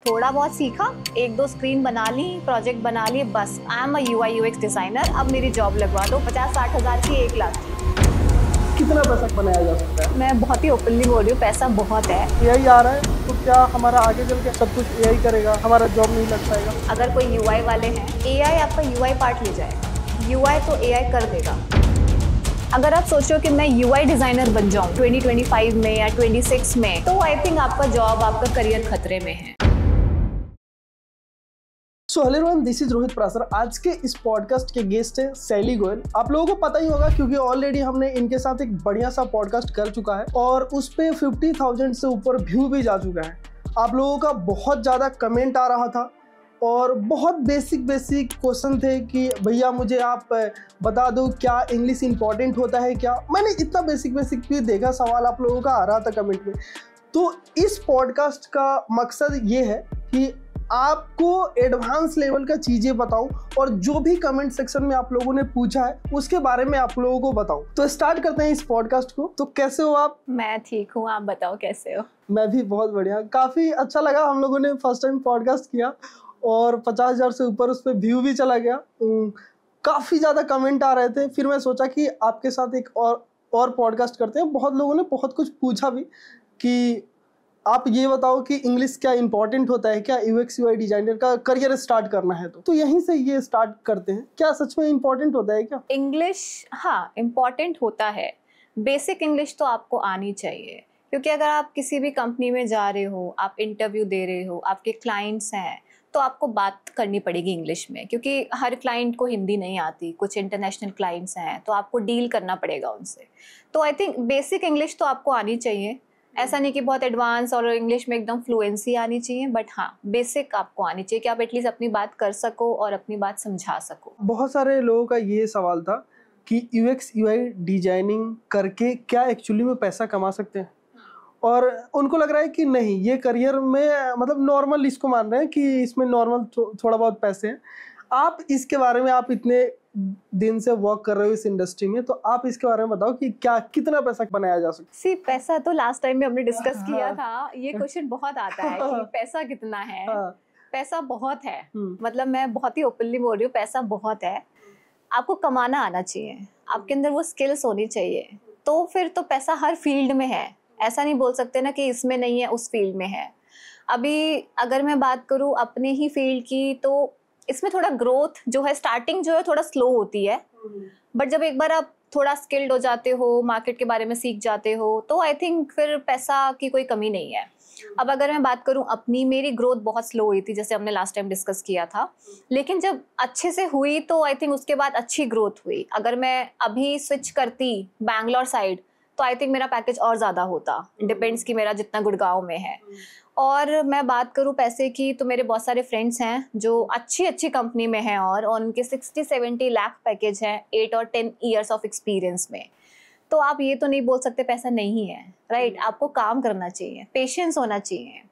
थोड़ा बहुत सीखा, 1-2 स्क्रीन बना ली, प्रोजेक्ट बना लिए, बस I am a UI UX designer. अब मेरी जॉब लगवा दो, 50-60 हज़ार की 1 लाख। कितना पैसा बनाया जा सकता है? मैं बहुत ही ओपनली बोल रही हूँ, पैसा बहुत है। AI आ रहा है तो क्या हमारा आगे चल के सब कुछ AI करेगा, हमारा जॉब नहीं लग पाएगा? अगर कोई UI वाले हैं, AI आपका UI पार्ट ले जाएगा, UI तो AI कर देगा। अगर आप सोचो कि मैं UI डिजाइनर बन जाऊं 2025 में या 26 में, तो आई थिंक आपका जॉब, आपका करियर खतरे में है। So hello everyone, this is Rohit Prasar. आज के इस पॉडकास्ट के गेस्ट है सैली गोयल। आप लोगों को पता ही होगा क्योंकि ऑलरेडी हमने इनके साथ एक बढ़िया सा पॉडकास्ट कर चुका है और उस पे 50,000 से ऊपर व्यू भी जा चुका है। आप लोगों का बहुत ज़्यादा कमेंट आ रहा था और बहुत बेसिक क्वेश्चन थे कि भैया मुझे आप बता दो क्या इंग्लिश इंपॉर्टेंट होता है क्या। मैंने इतना बेसिक भी देखा, सवाल आप लोगों का आ रहा था कमेंट में। तो इस पॉडकास्ट का मकसद ये है कि आपको एडवांस लेवल का चीज़ें बताऊं और जो भी कमेंट सेक्शन में आप लोगों ने पूछा है उसके बारे में आप लोगों को बताऊं। तो स्टार्ट करते हैं इस पॉडकास्ट को। तो कैसे हो आप? मैं ठीक हूँ, आप बताओ कैसे हो? मैं भी बहुत बढ़िया। काफ़ी अच्छा लगा, हम लोगों ने फर्स्ट टाइम पॉडकास्ट किया और 50,000 से ऊपर उस पर व्यू भी चला गया। काफ़ी ज़्यादा कमेंट आ रहे थे। फिर मैं सोचा कि आपके साथ एक और पॉडकास्ट करते हैं। बहुत लोगों ने बहुत कुछ पूछा भी कि आप ये बताओ कि इंग्लिश क्या इंपॉर्टेंट होता है क्या, UX UI डिजाइनर का करियर स्टार्ट करना है तो यहीं से ये स्टार्ट करते हैं। क्या सच में इंपॉर्टेंट होता है क्या? इंग्लिश हाँ इम्पॉर्टेंट होता है। बेसिक इंग्लिश तो आपको आनी चाहिए, क्योंकि अगर आप किसी भी कंपनी में जा रहे हो, आप इंटरव्यू दे रहे हो, आपके क्लाइंट्स हैं, तो आपको बात करनी पड़ेगी इंग्लिश में, क्योंकि हर क्लाइंट को हिंदी नहीं आती। कुछ इंटरनेशनल क्लाइंट्स हैं तो आपको डील करना पड़ेगा उनसे। तो आई थिंक बेसिक इंग्लिश तो आपको आनी चाहिए। ऐसा नहीं कि बहुत एडवांस और इंग्लिश में एकदम फ्लुएंसी आनी चाहिए, बट हाँ बेसिक आपको आनी चाहिए कि आप एटलीस्ट अपनी बात कर सको और अपनी बात समझा सको। बहुत सारे लोगों का ये सवाल था कि UX UI डिजाइनिंग करके क्या एक्चुअली में पैसा कमा सकते हैं, और उनको लग रहा है कि नहीं, ये करियर में मतलब नॉर्मल इसको मान रहे हैं कि इसमें नॉर्मल थोड़ा बहुत पैसे हैं। आप इसके बारे में, आप इतने दिन से वर्क कर रहे हो इस इंडस्ट्री में, तो आप इसके बारे में बताओ कि क्या कितना पैसा बनाया जा सकता सी पैसा तो लास्ट टाइम में हमने डिस्कस किया था। ये क्वेश्चन बहुत आता है कि पैसा कितना है। पैसा बहुत है, मतलब मैं बहुत ही ओपनली बोल रही हूँ, पैसा बहुत है। आपको कमाना आना चाहिए, आपके अंदर वो स्किल्स होनी चाहिए, तो फिर तो पैसा हर फील्ड में है। ऐसा नहीं बोल सकते ना कि इसमें नहीं है, उस फील्ड में है। अभी अगर मैं बात करूँ अपने ही फील्ड की, तो इसमें थोड़ा ग्रोथ जो है, स्टार्टिंग जो है थोड़ा स्लो होती है, बट जब एक बार आप थोड़ा स्किल्ड हो जाते हो, मार्केट के बारे में सीख जाते हो, तो आई थिंक फिर पैसा की कोई कमी नहीं है। अब अगर मैं बात करूं अपनी, मेरी ग्रोथ बहुत स्लो हुई थी, जैसे हमने लास्ट टाइम डिस्कस किया था, लेकिन जब अच्छे से हुई तो आई थिंक उसके बाद अच्छी ग्रोथ हुई। अगर मैं अभी स्विच करती बैंगलोर साइड, तो आई थिंक मेरा पैकेज और ज़्यादा होता। डिपेंड्स कि मेरा जितना गुड़गांव में है। और मैं बात करूं पैसे की, तो मेरे बहुत सारे फ्रेंड्स हैं जो अच्छी कंपनी में हैं और उनके 60-70 लाख पैकेज है 8 और 10 ईयर्स ऑफ एक्सपीरियंस में। तो आप ये तो नहीं बोल सकते पैसा नहीं है, राइट? आपको काम करना चाहिए, पेशेंस होना चाहिए।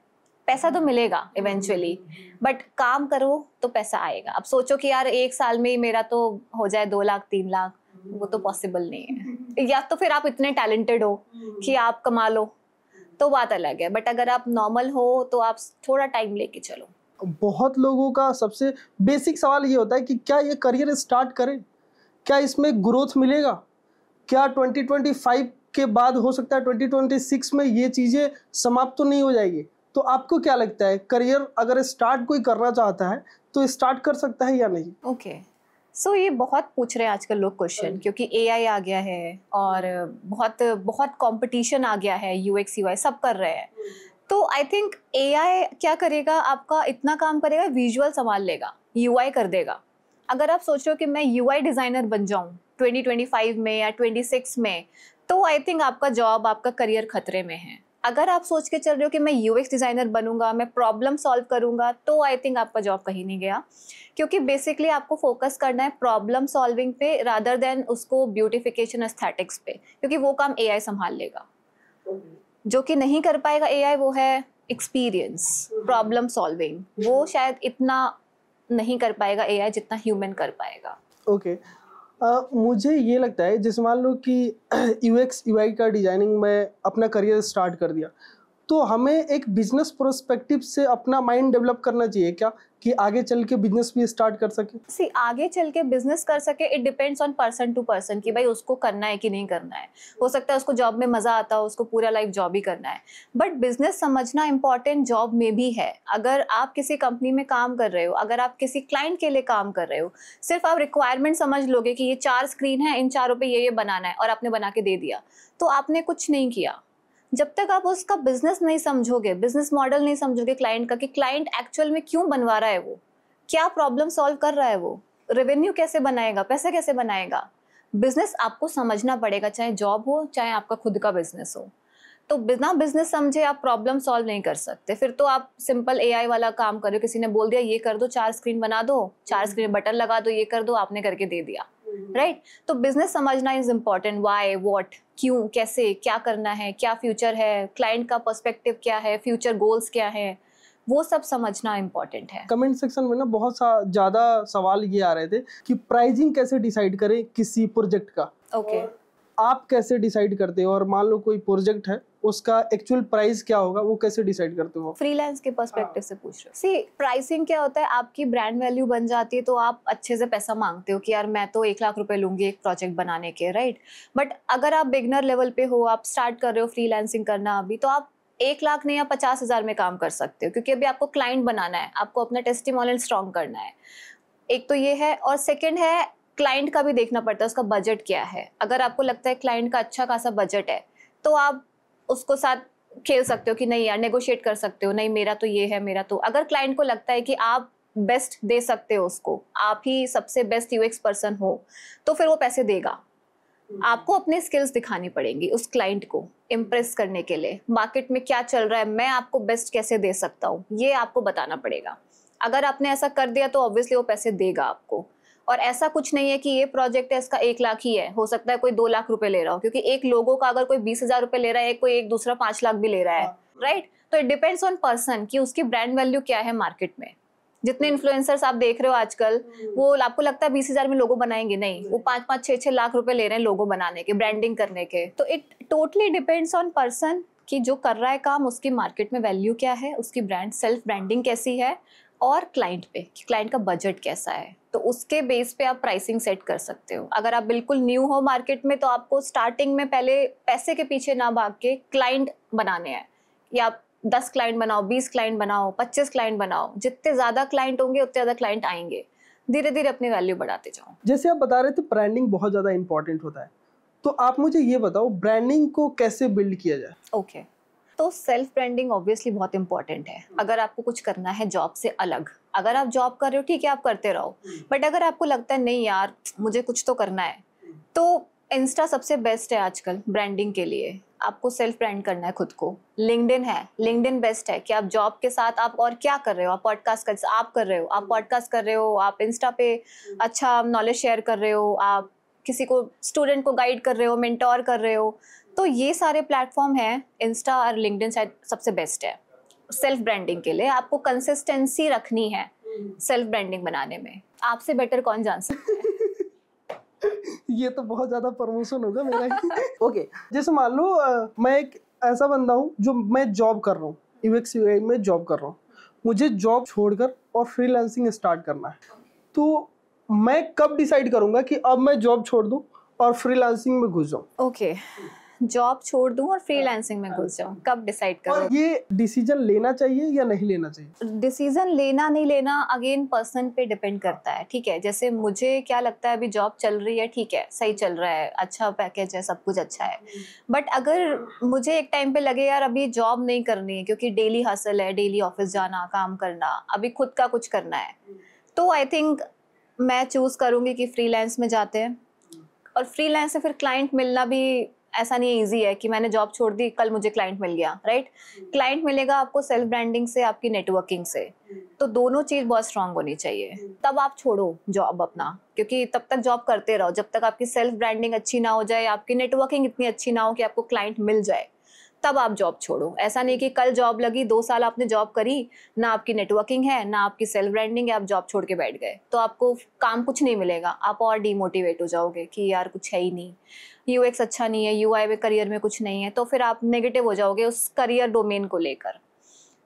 पैसा तो मिलेगा इवेंचुअली, बट काम करो तो पैसा आएगा। अब सोचो कि यार 1 साल में ही मेरा तो हो जाए 2 लाख 3 लाख, वो तो पॉसिबल नहीं है। या तो फिर आप इतने टैलेंटेड हो कि आप कमा लो, तो बात अलग है, बट अगर आप नॉर्मल हो तो आप थोड़ा टाइम लेके चलो। बहुत लोगों का सबसे बेसिक सवाल ये होता है कि क्या ये करियर स्टार्ट करें, क्या इसमें ग्रोथ मिलेगा, क्या 2025 के बाद हो सकता है 2026 में ये चीज़ें समाप्त तो नहीं हो जाएगी? तो आपको क्या लगता है, करियर अगर स्टार्ट कोई करना चाहता है तो स्टार्ट कर सकता है या नहीं? ओके, सो ये बहुत पूछ रहे हैं आजकल लोग क्वेश्चन, क्योंकि AI आ गया है और बहुत कंपटीशन आ गया है। UX UI सब कर रहे हैं, तो आई थिंक AI क्या करेगा, आपका इतना काम करेगा, विजुअल संभाल लेगा, UI कर देगा। अगर आप सोच रहे हो कि मैं UI डिज़ाइनर बन जाऊं 2025 में या 26 में, तो आई थिंक आपका जॉब, आपका करियर खतरे में है। अगर आप सोच के चल रहे हो कि मैं UX डिज़ाइनर बनूंगा, मैं प्रॉब्लम सॉल्व करूंगा, तो आई थिंक आपका जॉब कहीं नहीं गया, क्योंकि बेसिकली आपको फोकस करना है प्रॉब्लम सॉल्विंग पे रादर देन उसको ब्यूटिफिकेशन एस्थेटिक्स पे, क्योंकि वो काम AI संभाल लेगा। जो कि नहीं कर पाएगा AI, वो है एक्सपीरियंस, प्रॉब्लम सॉल्विंग। वो शायद इतना नहीं कर पाएगा AI जितना ह्यूमन कर पाएगा। ओके, मुझे ये लगता है, जैसे मान लो कि UX UI का डिजाइनिंग में अपना करियर स्टार्ट कर दिया, तो हमें एक बिजनेस प्रोस्पेक्टिव से अपना माइंड डेवलप करना चाहिए क्या, कि आगे चल के बिजनेस भी स्टार्ट कर सके? आगे चल के बिजनेस कर सके, it depends on person to person कि भाई उसको करना है कि नहीं करना है। हो सकता है उसको जॉब में मजा आता हो, उसको पूरा लाइफ जॉब ही करना है, बट बिजनेस समझना इंपॉर्टेंट जॉब में भी है। अगर आप किसी कंपनी में काम कर रहे हो, अगर आप किसी क्लाइंट के लिए काम कर रहे हो, सिर्फ आप रिक्वायरमेंट समझ लोगे कि ये 4 स्क्रीन है, इन 4 पे ये बनाना है और आपने बना के दे दिया, तो आपने कुछ नहीं किया। जब तक आप उसका बिजनेस नहीं समझोगे, बिजनेस मॉडल नहीं समझोगे क्लाइंट का, कि क्लाइंट एक्चुअल में क्यों बनवा रहा है, वो क्या प्रॉब्लम सॉल्व कर रहा है, वो रेवेन्यू कैसे बनाएगा, पैसा कैसे बनाएगा, बिजनेस आपको समझना पड़ेगा, चाहे जॉब हो चाहे आपका खुद का बिजनेस हो। तो बिना बिजनेस समझे आप प्रॉब्लम सॉल्व नहीं कर सकते। फिर तो आप सिंपल एआई वाला काम करो, किसी ने बोल दिया ये कर दो, 4 स्क्रीन बना दो, 4 स्क्रीन बटन लगा दो, ये कर दो, आपने करके दे दिया, राइट। तो बिजनेस समझना इज इम्पोर्टेंट। व्हाई, व्हाट, क्यों, कैसे, क्या करना है, क्या फ्यूचर है, क्लाइंट का पर्सपेक्टिव क्या है, फ्यूचर गोल्स क्या है, वो सब समझना इम्पोर्टेंट है। कमेंट सेक्शन में ना बहुत ज्यादा सवाल ये आ रहे थे कि प्राइसिंग कैसे डिसाइड करें किसी प्रोजेक्ट का। ओके, आप कैसे डिसाइड करते हो, और मान लो कोई प्रोजेक्ट है उसका एक्चुअल प्राइस क्या होगा, वो कैसे डिसाइड करते हो? फ्रीलांस के पर्सपेक्टिव से पूछ रहे हो। सी, प्राइसिंग क्या होता है, आपकी ब्रांड वैल्यू बन जाती है तो आप अच्छे से पैसा मांगते हो कि यार मैं तो 1 लाख रुपए लूंगी एक प्रोजेक्ट बनाने के, राइट। बट अगर आप बिगनर लेवल पे हो, आप स्टार्ट कर रहे हो फ्रीलांसिंग करना अभी, तो आप 1 लाख नहीं या 50,000 में काम कर सकते हो, क्योंकि अभी आपको क्लाइंट बनाना है, आपको अपना टेस्टिमोनियल स्ट्रॉन्ग करना है। एक तो ये है, और सेकेंड है क्लाइंट का भी देखना पड़ता है, उसका बजट क्या है। अगर आपको लगता है क्लाइंट का अच्छा खासा बजट है, तो आप उसको साथ खेल सकते हो कि नहीं यार, नेगोशिएट कर सकते हो, नहीं मेरा तो ये है, मेरा तो। अगर क्लाइंट को लगता है कि आप बेस्ट दे सकते हो उसको, आप ही सबसे बेस्ट यूएक्स पर्सन हो, तो फिर वो पैसे देगा। आपको अपने स्किल्स दिखानी पड़ेंगी उस क्लाइंट को इम्प्रेस करने के लिए। मार्केट में क्या चल रहा है, मैं आपको बेस्ट कैसे दे सकता हूँ, ये आपको बताना पड़ेगा। अगर आपने ऐसा कर दिया तो ऑब्वियसली वो पैसे देगा आपको। और ऐसा कुछ नहीं है कि ये प्रोजेक्ट है इसका 1 लाख ही है, हो सकता है कोई 2 लाख रुपए ले रहा हो, क्योंकि एक लोगों का अगर कोई 20,000 रुपए ले रहा है, कोई एक दूसरा 5 लाख भी ले रहा है, राइट। तो इट डिपेंड्स ऑन पर्सन कि उसकी ब्रांड वैल्यू क्या है मार्केट में। जितने इन्फ्लुएंसर्स आप देख रहे हो आजकल, वो आपको लगता है 20,000 में लोगो बनाएंगे, नहीं, वो 5-5, 6-6 लाख रुपए ले रहे हैं लोगो बनाने के, ब्रांडिंग करने के। तो it totally depends on person कि जो कर रहा है काम, उसकी मार्केट में वैल्यू क्या है, उसकी ब्रांड सेल्फ ब्रांडिंग कैसी है, और क्लाइंट पे कि क्लाइंट का बजट कैसा है। तो उसके बेस पे आप प्राइसिंग सेट कर सकते हो। अगर आप बिल्कुल न्यू हो मार्केट में, तो आपको स्टार्टिंग में पहले पैसे के पीछे ना भाग के क्लाइंट बनाने हैं, या आप 10 क्लाइंट बनाओ, 20 क्लाइंट बनाओ, 25 क्लाइंट बनाओ। जितने ज्यादा क्लाइंट होंगे उतने ज्यादा क्लाइंट आएंगे। धीरे धीरे अपनी वैल्यू बढ़ाते जाओ। जैसे आप बता रहे थे ब्रांडिंग बहुत ज्यादा इंपॉर्टेंट होता है, तो आप मुझे ये बताओ ब्रांडिंग को कैसे बिल्ड किया जाए? ओके, तो सेल्फ ब्रांडिंग ऑब्वियसली बहुत इंपॉर्टेंट है। अगर आपको कुछ करना है जॉब से अलग, अगर आप जॉब कर रहे हो ठीक है आप करते रहो, बट अगर आपको लगता है नहीं यार मुझे कुछ तो करना है, तो इंस्टा सबसे बेस्ट है आजकल ब्रांडिंग के लिए। आपको सेल्फ ब्रांड करना है खुद को। लिंक्डइन है, लिंक्डइन बेस्ट है कि आप जॉब के साथ आप और क्या कर रहे हो, आप पॉडकास्ट कर रहे हो, आप इंस्टा पे अच्छा नॉलेज शेयर कर रहे हो, आप किसी को स्टूडेंट को गाइड कर रहे हो, मेंटोर कर रहे हो। तो ये सारे प्लेटफॉर्म हैं, इंस्टा और लिंक्डइन शायद सबसे बेस्ट है सेल्फ ब्रांडिंग के लिए। आपको कंसिस्टेंसी रखनी है सेल्फ ब्रांडिंग बनाने में। आपसे बेटर कौन जान सकता है? ये तो बहुत ज्यादा प्रमोशन होगा मेरा ही। ओके, जैसे मान लो मैं एक ऐसा बंदा हूँ जो मैं जॉब कर रहा हूँ, यूएक्स यूआई में जॉब कर रहा हूँ, मुझे जॉब छोड़कर और फ्रीलांसिंग स्टार्ट करना है, तो मैं कब डिसाइड करूंगा कि अब मैं जॉब छोड़ दूं और फ्रीलांसिंग में घुस जाऊं? ओके, जॉब छोड़ दूं और फ्रीलांसिंग में घुस जाऊं, कब डिसाइड करूं? और ये डिसीजन लेना चाहिए या नहीं लेना चाहिए? डिसीजन लेना नहीं लेना अगेन पर्सन पे डिपेंड करता है। ठीक है, जैसे मुझे क्या लगता है अभी जॉब चल रही है, ठीक है सही चल रहा है, अच्छा पैकेज है, सब कुछ अच्छा है, बट अगर मुझे एक टाइम पे लगे यार अभी जॉब नहीं करनी है क्योंकि डेली हसल है, डेली ऑफिस जाना, काम करना, अभी खुद का कुछ करना है, तो आई थिंक मैं चूज करूंगी कि फ्रीलांस में जाते हैं। और फ्रीलांस से फिर क्लाइंट मिलना भी ऐसा नहीं ईजी है कि मैंने जॉब छोड़ दी कल मुझे क्लाइंट मिल गया, राइट। क्लाइंट मिलेगा आपको सेल्फ ब्रांडिंग से, आपकी नेटवर्किंग से। तो दोनों चीज बहुत स्ट्रांग होनी चाहिए, तब आप छोड़ो जॉब अपना, क्योंकि तब तक जॉब करते रहो जब तक आपकी सेल्फ ब्रांडिंग अच्छी ना हो जाए, आपकी नेटवर्किंग इतनी अच्छी ना हो कि आपको क्लाइंट मिल जाए, तब आप जॉब छोड़ो। ऐसा नहीं कि कल जॉब लगी, 2 साल आपने जॉब करी, ना आपकी नेटवर्किंग है, ना आपकी सेल्फ ब्रांडिंग है, आप जॉब छोड़ के बैठ गए, तो आपको काम कुछ नहीं मिलेगा। आप और डिमोटिवेट हो जाओगे कि यार कुछ है ही नहीं, यूएक्स अच्छा नहीं है, यूआई में करियर में कुछ नहीं है, तो फिर आप नेगेटिव हो जाओगे उस करियर डोमेन को लेकर।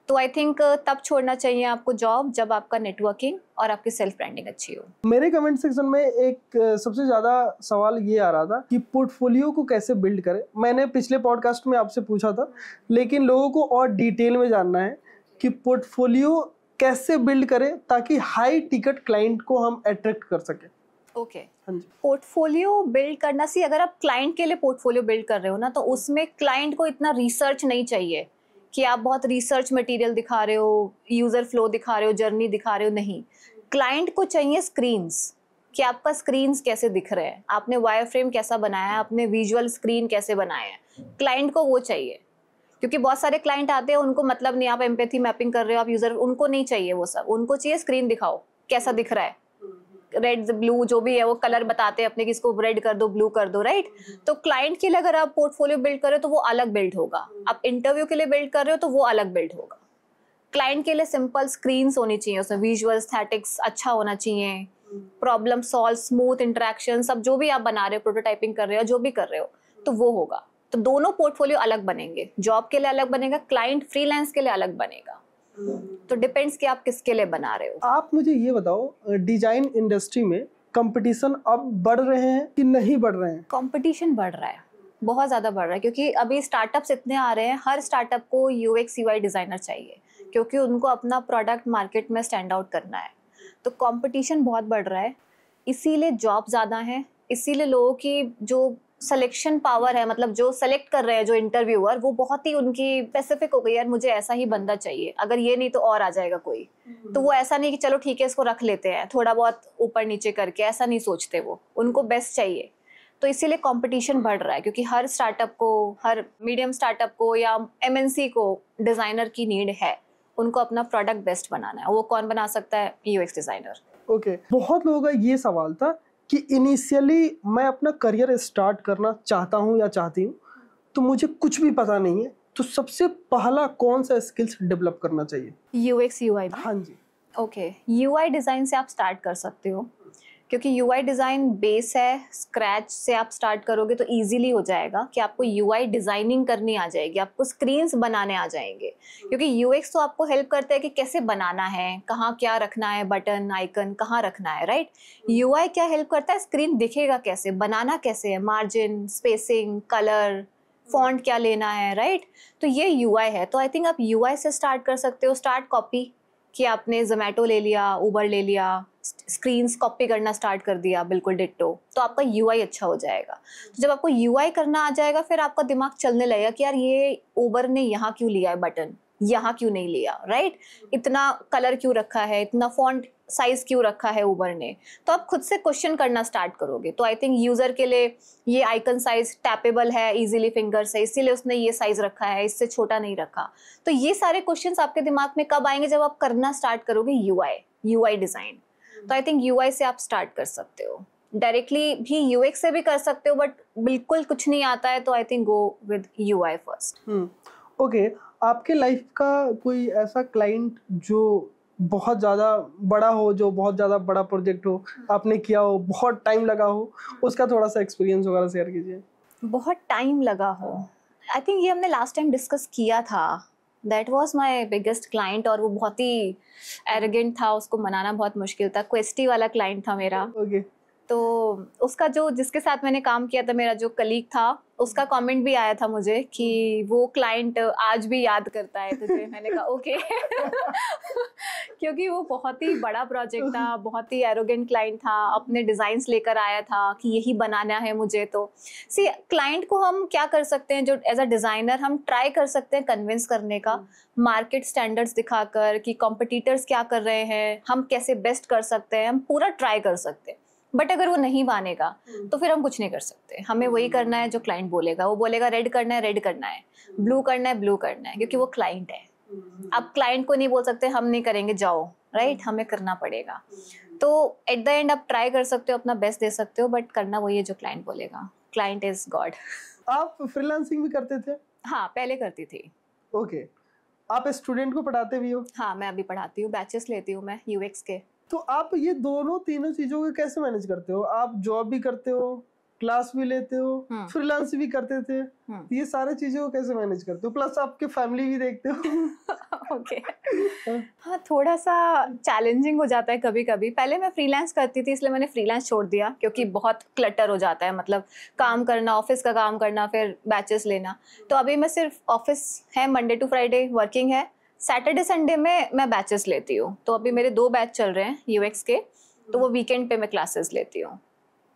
तो आई थिंक तब छोड़ना चाहिए आपको जॉब जब आपका नेटवर्किंग और आपकी सेल्फ ब्रांडिंग अच्छी हो। मेरे कमेंट सेक्शन में एक सबसे ज्यादा सवाल ये आ रहा था कि पोर्टफोलियो को कैसे बिल्ड करें। मैंने पिछले पॉडकास्ट में आपसे पूछा था, लेकिन लोगों को और डिटेल में जानना है कि पोर्टफोलियो कैसे बिल्ड करें ताकि हाई टिकट क्लाइंट को हम अट्रैक्ट कर सकें। ओके, पोर्टफोलियो बिल्ड करना सी, अगर आप क्लाइंट के लिए पोर्टफोलियो बिल्ड कर रहे हो ना, तो उसमें क्लाइंट को इतना रिसर्च नहीं चाहिए कि आप बहुत रिसर्च मटेरियल दिखा रहे हो, यूजर फ्लो दिखा रहे हो, जर्नी दिखा रहे हो। नहीं, क्लाइंट को चाहिए स्क्रीन्स, कि आपका स्क्रीन्स कैसे दिख रहे हैं, आपने वायर फ्रेम कैसा बनाया है, आपने विजुअल स्क्रीन कैसे बनाया है, क्लाइंट को वो चाहिए। क्योंकि बहुत सारे क्लाइंट आते हैं, उनको मतलब नहीं, आप एम्पैथी मैपिंग कर रहे हो, आप यूजर, उनको नहीं चाहिए वो सब, उनको चाहिए स्क्रीन दिखाओ कैसा दिख रहा है, रेड ब्लू जो भी है वो कलर बताते हैं अपने कि इसको रेड कर दो, ब्लू कर दो, राइट। तो क्लाइंट के लिए अगर आप पोर्टफोलियो बिल्ड कर रहे हो तो वो अलग बिल्ड होगा, आप इंटरव्यू के लिए बिल्ड कर रहे हो तो वो अलग बिल्ड होगा। क्लाइंट के लिए सिंपल स्क्रीन्स होनी चाहिए, उसमें विजुअल एस्थेटिक्स अच्छा होना चाहिए, प्रॉब्लम सॉल्व, स्मूथ इंटरेक्शन, सब जो भी आप बना रहे हो, प्रोटोटाइपिंग कर रहे हो, जो भी कर रहे हो, तो वो होगा। तो दोनों पोर्टफोलियो अलग बनेंगे, जॉब के लिए अलग बनेगा, क्लाइंट फ्रीलांस के लिए अलग बनेगा। तो डिपेंड्स कि आप किसके लिए बना रहे हो। आप मुझे ये बताओ, डिजाइन इंडस्ट्री में कंपटीशन अब बढ़ रहे हैं कि नहीं बढ़ रहे हैं? कंपटीशन बढ़ रहा है, बहुत ज़्यादा बढ़ रहा है, क्योंकि अभी स्टार्टअप्स इतने आ रहे हैं, हर स्टार्टअप को यूएक्स यूआई डिज़ाइनर चाहिए, क्योंकि उनको अपना प्रोडक्ट मार्केट में स्टैंड आउट करना है। तो कंपटीशन बहुत बढ़ रहा है, इसीलिए जॉब ज़्यादा है, इसीलिए लोगों की जो सिलेक्शन पावर है, मतलब जो सेलेक्ट कर रहे हैं जो इंटरव्यूअर, वो बहुत ही उनकी स्पेसिफिक हो गई, यार मुझे ऐसा ही बंदा चाहिए, अगर ये नहीं तो और आ जाएगा कोई। तो वो ऐसा नहीं कि चलो ठीक है इसको रख लेते हैं थोड़ा बहुत ऊपर नीचे करके, ऐसा नहीं सोचते, वो उनको बेस्ट चाहिए। तो इसीलिए कंपटीशन बढ़ रहा है, क्योंकि हर स्टार्टअप को, हर मीडियम स्टार्टअप को या एमएनसी को डिज़ाइनर की नीड है, उनको अपना प्रोडक्ट बेस्ट बनाना है। वो कौन बना सकता है? UX designer. ओके, बहुत लोगों का ये सवाल था कि इनिशियली मैं अपना करियर स्टार्ट करना चाहता हूँ या चाहती हूँ, तो मुझे कुछ भी पता नहीं है, तो सबसे पहला कौन सा स्किल्स डेवलप करना चाहिए? UX UI. हाँ जी। ओके, यूआई डिज़ाइन से आप स्टार्ट कर सकते हो, क्योंकि यूआई डिज़ाइन बेस है, स्क्रैच से आप स्टार्ट करोगे तो इजीली हो जाएगा कि आपको यूआई डिज़ाइनिंग करनी आ जाएगी, आपको स्क्रीन्स बनाने आ जाएंगे। क्योंकि यूएक्स तो आपको हेल्प करता है कि कैसे बनाना है, कहाँ क्या रखना है, बटन आइकन कहाँ रखना है, राइट। यूआई क्या हेल्प करता है? स्क्रीन दिखेगा कैसे, बनाना कैसे है, मार्जिन, स्पेसिंग, कलर, फॉन्ट क्या लेना है, राइट। तो ये यूआई है। तो आई थिंक आप यूआई से स्टार्ट कर सकते हो। स्टार्ट कॉपी, कि आपने जोमेटो ले लिया, उबर ले लिया, स्क्रीन्स कॉपी करना स्टार्ट कर दिया, बिल्कुल डिट्टो, तो आपका यूआई अच्छा हो जाएगा। तो जब आपको यूआई करना आ जाएगा, फिर आपका दिमाग चलने लगेगा कि यार ये उबर ने यहाँ क्यों लिया है बटन, यहाँ क्यों नहीं लिया, राइट, इतना कलर क्यों रखा है, इतना फॉन्ट साइज क्यों रखा है उबर ने। तो आप खुद से क्वेश्चन करना स्टार्ट करोगे। तो आई थिंक यूजर के लिए ये आइकन साइज टैपेबल है इजीली फिंगर से, इसीलिए उसने ये साइज रखा है, इससे छोटा नहीं रखा। तो ये सारे क्वेश्चंस आपके दिमाग में कब आएंगे? जब आप करना स्टार्ट करोगे यूआई डिजाइन। तो आई थिंक यूआई से आप स्टार्ट कर सकते हो, डायरेक्टली भी यूएक्स से भी कर सकते हो, बट बिल्कुल कुछ नहीं आता है तो I think go with UI first. Okay, आपके लाइफ का कोई ऐसा क्लाइंट जो बहुत ज़्यादा बड़ा हो, जो बहुत ज़्यादा बड़ा प्रोजेक्ट हो, आपने किया हो, बहुत टाइम लगा हो, उसका थोड़ा सा एक्सपीरियंस वगैरह शेयर कीजिए। बहुत टाइम लगा हो, आई थिंक ये हमने लास्ट टाइम डिस्कस किया था। That was my biggest client, और वो बहुत ही एरोगेंट था, उसको मनाना बहुत मुश्किल था। क्वेस्टी वाला क्लाइंट था मेरा। ओके। तो उसका जो, जिसके साथ मैंने काम किया था, मेरा जो कलीग था, उसका कमेंट भी आया था मुझे कि वो क्लाइंट आज भी याद करता है तुझे। मैंने कहा ओके क्योंकि वो बहुत ही बड़ा प्रोजेक्ट था, बहुत ही एरोगेंट क्लाइंट था, अपने डिज़ाइंस लेकर आया था कि यही बनाना है मुझे। तो सी, क्लाइंट को हम क्या कर सकते हैं, जो एज अ डिज़ाइनर हम ट्राई कर सकते हैं कन्विंस करने का, मार्केट स्टैंडर्ड्स दिखाकर कि कॉम्पिटिटर्स क्या कर रहे हैं, हम कैसे बेस्ट कर सकते हैं, हम पूरा ट्राई कर सकते हैं। बट अगर वो नहीं मानेगा तो फिर हम कुछ नहीं कर सकते। हमें वही करना है जो क्लाइंट बोलेगा। वो बोलेगा रेड करना है, रेड करना है, ब्लू करना है, ब्लू करना है, क्योंकि वो क्लाइंट है। आप क्लाइंट को नहीं बोल सकते हम नहीं करेंगे जाओ, राइट, हमें करना पड़ेगा। तो एट द एंड आप ट्राई कर सकते हो, अपना बेस्ट दे सकते हो, बट करना वही है जो क्लाइंट बोलेगा। Client is God. आप फ्रीलांसिंग भी करते थे? हाँ पहले करती थी। ओके, आप स्टूडेंट को पढ़ाते भी हो? हाँ मैं अभी पढ़ाती हूँ, बैचेस लेती हूँ मैं यूएक्स के। तो आप ये दोनों तीनों चीजों को कैसे मैनेज करते हो? आप जॉब भी करते हो, क्लास भी लेते हो, फ्रीलांस भी करते थे, ये सारे चीजों को कैसे मैनेज करते हो? प्लस आपके फैमिली भी देखते हो। ओके हाँ थोड़ा सा चैलेंजिंग हो जाता है कभी कभी। पहले मैं फ्रीलांस करती थी, इसलिए मैंने फ्रीलांस छोड़ दिया क्योंकि बहुत क्लटर हो जाता है, मतलब काम करना, ऑफिस का काम करना, फिर बैचेस लेना। तो अभी मैं सिर्फ ऑफिस है, मंडे टू फ्राइडे वर्किंग है, सैटरडे संडे में मैं बैचेस लेती हूँ। तो अभी मेरे 2 बैच चल रहे हैं यूएक्स के, तो वो वीकेंड पे मैं क्लासेस लेती हूँ।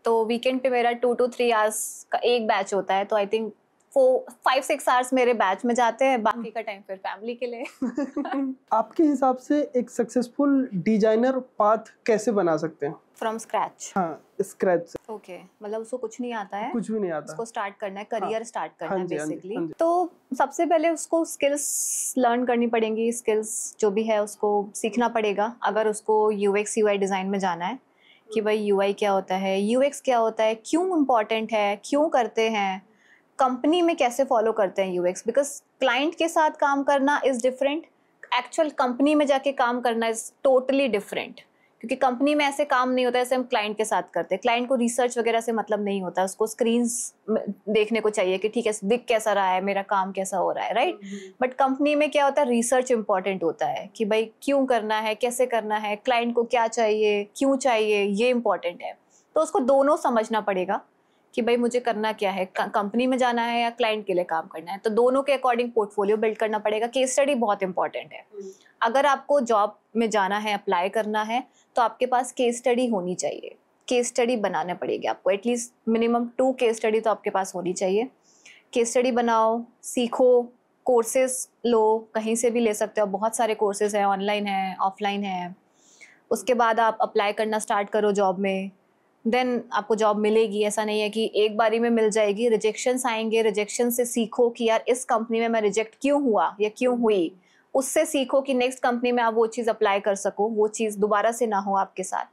तो वीकेंड पे मेरा 2 to 3 आवर्स का एक बैच होता है, तो आई थिंक 5-6 आवर्स मेरे बैच में जाते हैं, बाकी का टाइम फिर फैमिली के लिए। आपके हिसाब से एक सक्सेसफुल डिजाइनर पाथ कैसे बना सकते हैं? From scratch? हाँ, स्क्रैच से। ओके, मतलब उसको कुछ नहीं आता है, कुछ भी नहीं आता, उसको स्टार्ट करना है, करियर स्टार्ट करना है बेसिकली। हाँ जी। तो सबसे पहले उसको स्किल्स लर्न करनी पड़ेंगी, स्किल्स जो भी है उसको सीखना पड़ेगा। अगर उसको यूएक्स यूआई डिज़ाइन में जाना है कि भाई यूआई क्या होता है, यूएक्स क्या होता है, क्यों इम्पॉर्टेंट है, क्यों करते हैं, कंपनी में कैसे फॉलो करते हैं यूएक्स, बिकॉज क्लाइंट के साथ काम करना इज़ डिफरेंट, एक्चुअल कंपनी में जाके काम करना इज़ टोटली डिफरेंट। क्योंकि कंपनी में ऐसे काम नहीं होता है जैसे हम क्लाइंट के साथ करते हैं। क्लाइंट को रिसर्च वगैरह से मतलब नहीं होता, उसको स्क्रीन्स देखने को चाहिए कि ठीक है दिख कैसा रहा है, मेरा काम कैसा हो रहा है, राइट। बट कंपनी में क्या होता है, रिसर्च इंपॉर्टेंट होता है कि भाई क्यों करना है, कैसे करना है, क्लाइंट को क्या चाहिए, क्यों चाहिए, ये इंपॉर्टेंट है। तो उसको दोनों समझना पड़ेगा कि भाई मुझे करना क्या है, कंपनी में जाना है या क्लाइंट के लिए काम करना है। तो दोनों के अकॉर्डिंग पोर्टफोलियो बिल्ड करना पड़ेगा। केस स्टडी बहुत इंपॉर्टेंट है। अगर आपको जॉब में जाना है, अप्लाई करना है, तो आपके पास केस स्टडी होनी चाहिए। केस स्टडी बनाना पड़ेगी आपको, एटलीस्ट मिनिमम 2 केस स्टडी तो आपके पास होनी चाहिए। केस स्टडी बनाओ, सीखो, कोर्सेज लो, कहीं से भी ले सकते हो, बहुत सारे कोर्सेज हैं, ऑनलाइन है, ऑफलाइन है। उसके बाद आप अप्लाई करना स्टार्ट करो जॉब में, देन आपको जॉब मिलेगी। ऐसा नहीं है कि एक बारी में मिल जाएगी, रिजेक्शंस आएंगे, रिजेक्शन से सीखो कि यार इस कंपनी में मैं रिजेक्ट क्यों हुआ या क्यों हुई, उससे सीखो कि नेक्स्ट कंपनी में आप वो चीज़ अप्लाई कर सको, वो चीज़ दोबारा से ना हो आपके साथ।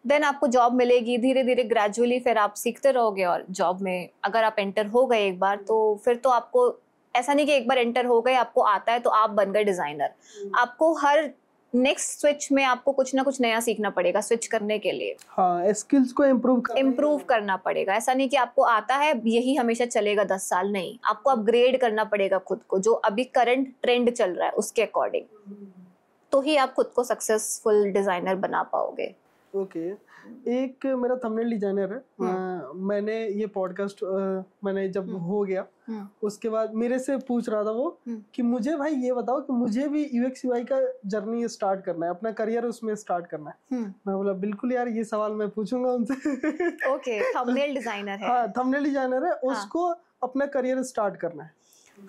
देन आपको जॉब मिलेगी, धीरे धीरे ग्रेजुअली फिर आप सीखते रहोगे। और जॉब में अगर आप एंटर हो गए एक बार, तो फिर तो आपको ऐसा नहीं कि एक बार एंटर हो गए, आपको आता है तो आप बन गए डिज़ाइनर। आपको हर नेक्स्ट स्विच में आपको कुछ ना कुछ नया सीखना पड़ेगा स्विच करने के लिए। हाँ, स्किल्स को इम्प्रूव करना पड़ेगा। ऐसा नहीं कि आपको आता है यही हमेशा चलेगा 10 साल, नहीं, आपको अपग्रेड करना पड़ेगा खुद को, जो अभी करंट ट्रेंड चल रहा है उसके अकॉर्डिंग, तो ही आप खुद को सक्सेसफुल डिजाइनर बना पाओगे। ओके, एक मेरा थंबनेल डिजाइनर है। मैंने ये पॉडकास्ट मैंने जब हो गया उसके बाद मेरे से पूछ रहा था वो कि मुझे भाई ये बताओ कि मुझे भी यूएक्स यूआई का जर्नी स्टार्ट करना है, अपना करियर उसमें स्टार्ट करना है। मैं बोला बिल्कुल यार, ये सवाल मैं पूछूंगा उनसे। ओके, थंबनेल डिजाइनर है। हाँ, थंबनेल डिजाइनर है, उसको अपना करियर स्टार्ट करना है।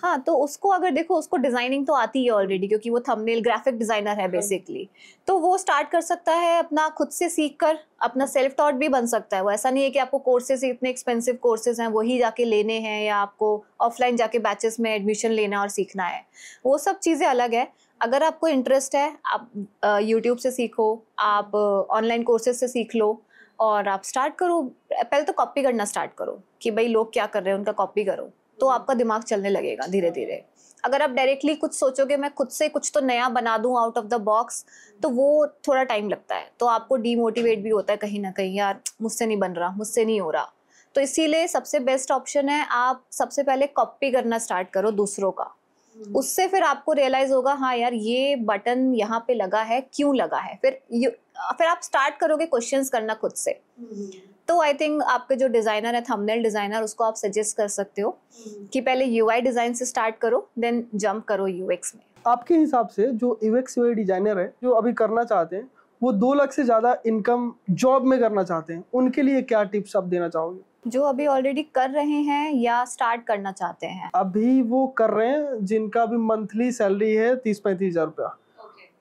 हाँ, तो उसको अगर देखो, उसको डिजाइनिंग तो आती है ऑलरेडी, क्योंकि वो थंबनेल ग्राफिक डिजाइनर है बेसिकली। तो वो स्टार्ट कर सकता है अपना खुद से सीख कर, अपना सेल्फ टॉट भी बन सकता है वो। ऐसा नहीं है कि आपको कोर्सेज, इतने एक्सपेंसिव कोर्सेज हैं वही जाके लेने हैं, या आपको ऑफलाइन जाके बैचेस में एडमिशन लेना और सीखना है, वो सब चीज़ें अलग है। अगर आपको इंटरेस्ट है, आप यूट्यूब से सीखो, आप ऑनलाइन कोर्सेज से सीख लो और आप स्टार्ट करो। पहले तो कॉपी करना स्टार्ट करो कि भाई लोग क्या कर रहे हैं उनका कॉपी करो, तो आपका दिमाग चलने लगेगा धीरे धीरे। अगर आप डायरेक्टली कुछ सोचोगे मैं खुद से कुछ तो नया बना दूं आउट ऑफ द बॉक्स, तो वो थोड़ा टाइम लगता है, तो आपको डीमोटिवेट भी होता है कहीं ना कहीं, यार मुझसे नहीं बन रहा, मुझसे नहीं हो रहा। तो इसीलिए सबसे बेस्ट ऑप्शन है, आप सबसे पहले कॉपी करना स्टार्ट करो दूसरों का। उससे फिर आपको रियलाइज होगा, हाँ यार ये बटन यहाँ पे लगा है, क्यों लगा है। फिर आप स्टार्ट करोगे क्वेश्चंस करना खुद से। तो आई थिंक आपके जो डिज़ाइनर है, थंबनेल डिज़ाइनर, उसको आप सजेस्ट कर सकते हो कि पहले यूआई डिज़ाइन से स्टार्ट करो, देन जंप करो यूएक्स में। आपके हिसाब से जो यूएक्स यूआई डिज़ाइनर है जो अभी करना चाहते हैं, वो 2 लाख से ज़्यादा इनकम जॉब में करना चाहते हैं, उनके लिए क्या टिप्स आप देना चाहोगे? जो अभी ऑलरेडी कर रहे हैं या स्टार्ट करना चाहते हैं? अभी वो कर रहे हैं जिनका अभी मंथली सैलरी है 30-35 हज़ार रुपया,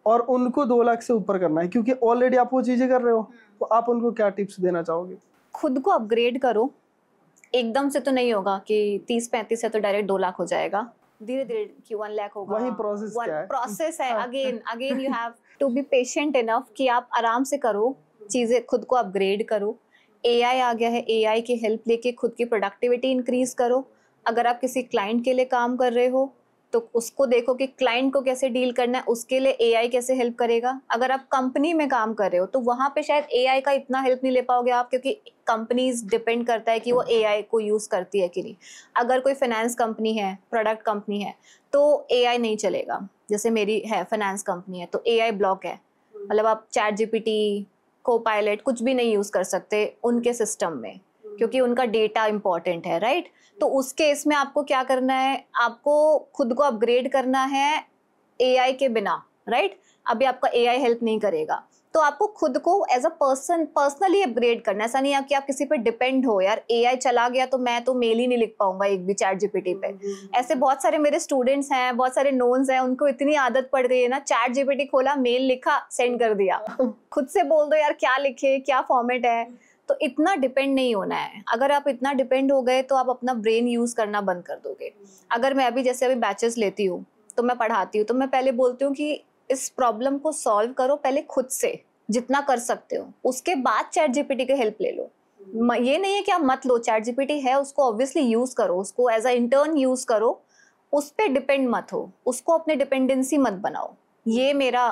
और उनको 2 लाख से ऊपर करना है, क्योंकि ऑलरेडी आप वो चीज़ें कर रहे हो, तो आप उनको क्या टिप्स देना चाहोगे? खुद को अपग्रेड करो, एकदम से तो नहीं होगा कि 30-35 से तो डायरेक्ट 2 लाख हो जाएगा, धीरे धीरे कि 1 लाख होगा। वही प्रोसेस है। Again you have to be patient enough कि आप आराम से करो चीज़ें, खुद को अपग्रेड करो। एआई आ गया है, एआई की हेल्प लेके खुद की प्रोडक्टिविटी इंक्रीज करो, अगर आप किसी क्लाइंट के लिए काम कर रहे हो तो उसको देखो कि क्लाइंट को कैसे डील करना है, उसके लिए एआई कैसे हेल्प करेगा। अगर आप कंपनी में काम कर रहे हो तो वहां पे शायद एआई का इतना हेल्प नहीं ले पाओगे आप, क्योंकि कंपनीज डिपेंड करता है कि वो एआई को यूज करती है कि नहीं। अगर कोई फाइनेंस कंपनी है, प्रोडक्ट कंपनी है, तो एआई नहीं चलेगा। जैसे मेरी है फाइनेंस कंपनी है तो एआई ब्लॉक है, मतलब आप चैट जीपीटी, कोपायलट कुछ भी नहीं यूज कर सकते उनके सिस्टम में, क्योंकि उनका डेटा इंपॉर्टेंट है, राइट। तो उस केस में आपको क्या करना है, आपको खुद को अपग्रेड करना है एआई के बिना, राइट। अभी आपका एआई हेल्प नहीं करेगा, तो आपको खुद को as a person personally upgrade करना है। ऐसा नहीं है कि आप किसी पे डिपेंड हो, यार एआई चला गया तो मैं तो मेल ही नहीं लिख पाऊंगा एक भी चैट जीपीटी पे। ऐसे बहुत सारे मेरे स्टूडेंट्स हैं, बहुत सारे नोन्स हैं, उनको इतनी आदत पड़ गई है ना, चैट जीपीटी खोला, मेल लिखा, सेंड कर दिया। खुद से बोल दो यार क्या लिखे, क्या फॉर्मेट है। तो इतना डिपेंड नहीं होना है। अगर आप इतना डिपेंड हो गए तो आप अपना ब्रेन यूज करना बंद कर दोगे। अगर मैं अभी बैचेस लेती हूँ तो मैं पढ़ाती हूँ, तो मैं पहले बोलती हूँ कि इस प्रॉब्लम को सॉल्व करो पहले खुद से, जितना कर सकते हो, उसके बाद चैट जीपीटी की हेल्प ले लो। ये नहीं है कि आप मत लो, चैट जीपीटी है उसको ऑब्वियसली यूज करो, उसको एज अ इंटर्न यूज करो, उस पर डिपेंड मत हो, उसको अपने डिपेंडेंसी मत बनाओ। ये मेरा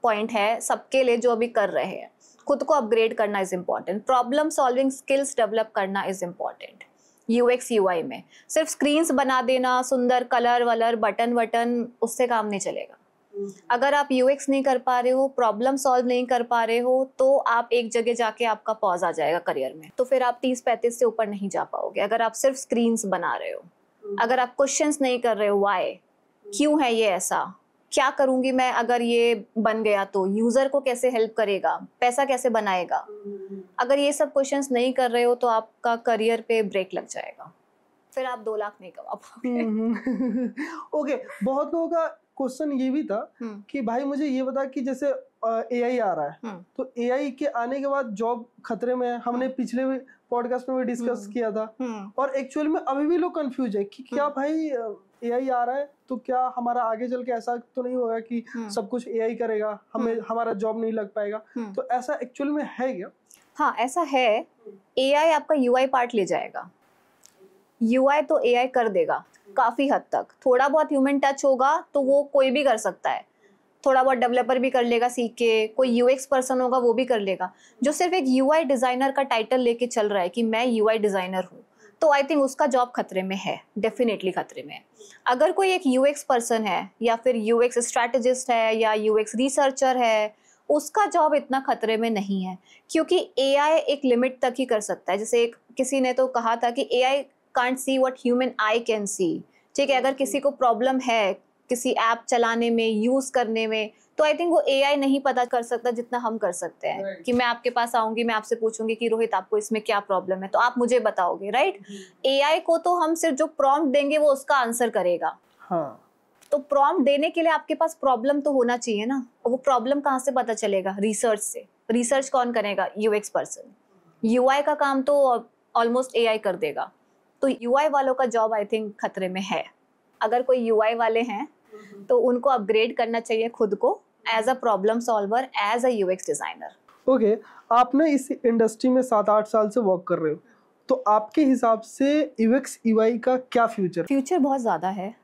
पॉइंट है सबके लिए जो अभी कर रहे हैं। खुद को अपग्रेड करना is important, problem solving skills develop करना इज इम्पॉर्टेंट। यूएक्स यूआई में सिर्फ स्क्रीन्स बना देना, सुंदर कलर वलर बटन वटन, उससे काम नहीं चलेगा। अगर आप यूएक्स नहीं कर पा रहे हो, प्रॉब्लम सॉल्व नहीं कर पा रहे हो, तो आप एक जगह जाके आपका पॉज आ जाएगा करियर में, तो फिर आप 30-35 से ऊपर नहीं जा पाओगे। अगर आप सिर्फ स्क्रीन्स बना रहे हो, अगर आप क्वेश्चंस नहीं कर रहे हो, व्हाई, क्यों है ये ऐसा, क्या करूंगी मैं अगर ये बन गया तो, यूजर को कैसे हेल्प करेगा, पैसा कैसे बनाएगा, अगर ये सब क्वेश्चंस नहीं कर रहे हो तो आपका करियर पे ब्रेक लग जाएगा, फिर आप 2 लाख नहीं कमा पाओगे। ओके, बहुत लोगों का क्वेश्चन ये भी था कि भाई मुझे ये बता कि जैसे एआई आ रहा है तो एआई के आने के बाद जॉब खतरे में है। हमने पिछले पॉडकास्ट में भी डिस्कस किया था, और एक्चुअल में अभी भी लोग कंफ्यूज है कि क्या भाई एआई आ रहा है तो क्या हमारा आगे चल के ऐसा तो नहीं होगा कि सब कुछ एआई करेगा, हमें हमारा जॉब नहीं लग पाएगा। तो ऐसा एक्चुअल में है क्या? हाँ ऐसा है, एआई आपका यूआई पार्ट ले जाएगा। यूआई तो एआई कर देगा काफी हद तक, थोड़ा बहुत ह्यूमन टच होगा तो वो कोई भी कर सकता है, थोड़ा बहुत डेवलपर भी कर लेगा सीख के, कोई यूएक्स पर्सन होगा वो भी कर लेगा। जो सिर्फ एक यूआई डिजाइनर का टाइटल लेके चल रहा है कि मैं यूआई डिजाइनर हूँ, तो आई थिंक उसका जॉब खतरे में है, डेफिनेटली खतरे में है। अगर कोई एक यूएक्स पर्सन है या फिर यूएक्स स्ट्रैटेजिस्ट है या यूएक्स रिसर्चर है, उसका जॉब इतना खतरे में नहीं है, क्योंकि एआई एक लिमिट तक ही कर सकता है। जैसे एक किसी ने तो कहा था कि AI can't see what human I can see. ठीक है, अगर किसी को प्रॉब्लम है किसी ऐप चलाने में, यूज करने में, तो आई थिंक वो एआई नहीं पता कर सकता जितना हम कर सकते हैं। कि मैं आपके पास आऊंगी, मैं आपसे पूछूंगी कि रोहित आपको इसमें क्या प्रॉब्लम है, तो आप मुझे बताओगे, राइट। एआई को तो हम सिर्फ जो प्रॉम्प्ट देंगे वो उसका आंसर करेगा। हाँ। तो प्रॉम्प्ट देने के लिए आपके पास प्रॉब्लम तो होना चाहिए ना, और वो प्रॉब्लम कहाँ से पता चलेगा? रिसर्च से। रिसर्च कौन करेगा? UX person. यूआई का काम तो ऑलमोस्ट एआई कर देगा, तो यूआई वालों का जॉब आई थिंक खतरे में है। अगर कोई यूआई वाले हैं तो उनको अपग्रेड करना चाहिए खुद को as a problem solver, as a UX designer. Okay, आपने इस इंडस्ट्री में 7-8 साल से वर्क कर रहे हो, तो आपके हिसाब से यूएक्स यूआई का क्या फ्यूचर? फ्यूचर बहुत ज़्यादा है।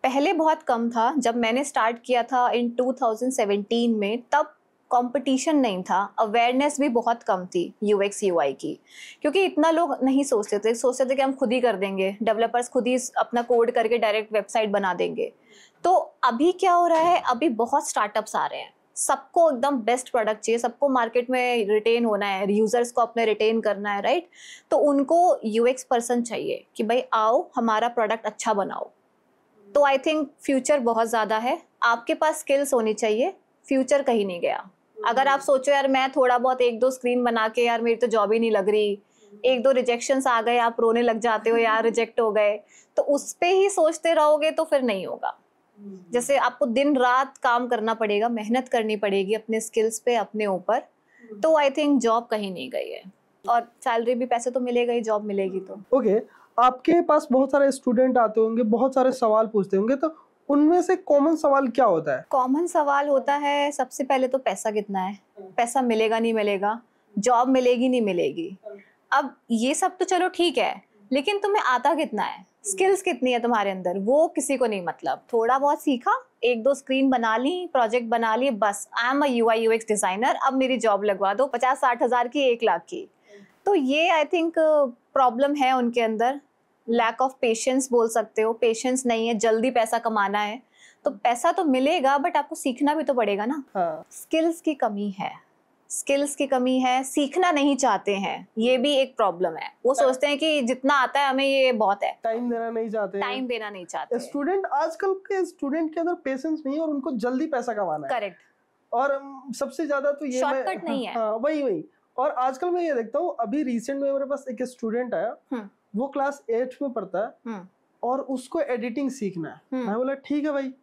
पहले बहुत कम था, जब मैंने स्टार्ट किया था इन 2017 में, तब कंपटीशन नहीं था, अवेयरनेस भी बहुत कम थी यूएक्स यूआई की, क्योंकि इतना लोग नहीं सोचते थे कि हम खुद ही कर देंगे, डेवलपर्स खुद ही अपना कोड करके डायरेक्ट वेबसाइट बना देंगे। तो अभी क्या हो रहा है, अभी बहुत स्टार्टअप्स आ रहे हैं, सबको एकदम बेस्ट प्रोडक्ट चाहिए, सबको मार्केट में रिटेन होना है, यूजर्स को अपने रिटेन करना है, राइट। तो उनको यूएक्स पर्सन चाहिए कि भाई आओ हमारा प्रोडक्ट अच्छा बनाओ। तो आई थिंक फ्यूचर बहुत ज़्यादा है, आपके पास स्किल्स होनी चाहिए, फ्यूचर कहीं नहीं गया। अगर आप सोचो यार मैं थोड़ा बहुत 1-2 स्क्रीन बना के यार मेरी तो जॉब ही नहीं लग रही, 1-2 रिजेक्शंस आ गए, आप रोने लग जाते हो यार रिजेक्ट हो गए, तो उस पे ही सोचते रहोगे तो फिर नहीं होगा। जैसे आपको दिन रात काम करना पड़ेगा, मेहनत करनी पड़ेगी अपने स्किल्स पे, अपने ऊपर, तो आई थिंक जॉब कहीं नहीं गई है, और सैलरी भी, पैसे तो मिलेगा ही, जॉब मिलेगी तो। ओके, आपके पास बहुत सारे स्टूडेंट आते होंगे, बहुत सारे सवाल पूछते होंगे, तो उनमें से कॉमन सवाल क्या होता है? कॉमन सवाल होता है सबसे पहले तो पैसा कितना है, पैसा मिलेगा नहीं मिलेगा, जॉब मिलेगी नहीं मिलेगी। अब ये सब तो चलो ठीक है, लेकिन तुम्हें आता कितना है? स्किल्स कितनी है तुम्हारे अंदर वो किसी को नहीं मतलब। थोड़ा बहुत सीखा, 1-2 स्क्रीन बना ली, प्रोजेक्ट बना लिए, बस I am a UI UX designer, अब मेरी जॉब लगवा दो 50-60 हज़ार की, 1 लाख की। तो ये आई थिंक प्रॉब्लम है उनके अंदर, लैक ऑफ पेशेंस बोल सकते हो। पेशेंस नहीं है, जल्दी पैसा कमाना है, तो पैसा तो मिलेगा बट आपको सीखना भी तो पड़ेगा ना। स्किल्स की कमी है, स्किल्स की कमी है, सीखना नहीं चाहते हैं, ये भी एक प्रॉब्लम है। वो सोचते हैं कि जितना आता है हमें ये बहुत है, टाइम देना नहीं चाहते, टाइम देना नहीं चाहते। स्टूडेंट, आजकल के स्टूडेंट के अंदर पेशेंस नहीं है और उनको जल्दी पैसा कमाना है। करेक्ट। और सबसे ज्यादा तो ये शॉर्टकट नहीं है। हाँ, वही। और आजकल मैं ये देखता हूँ, अभी रिसेंट में मेरे पास एक स्टूडेंट आया, वो क्लास 8 में पढ़ता है और उसको एडिटिंग सीखना है। मैं बोला ठीक है भाई।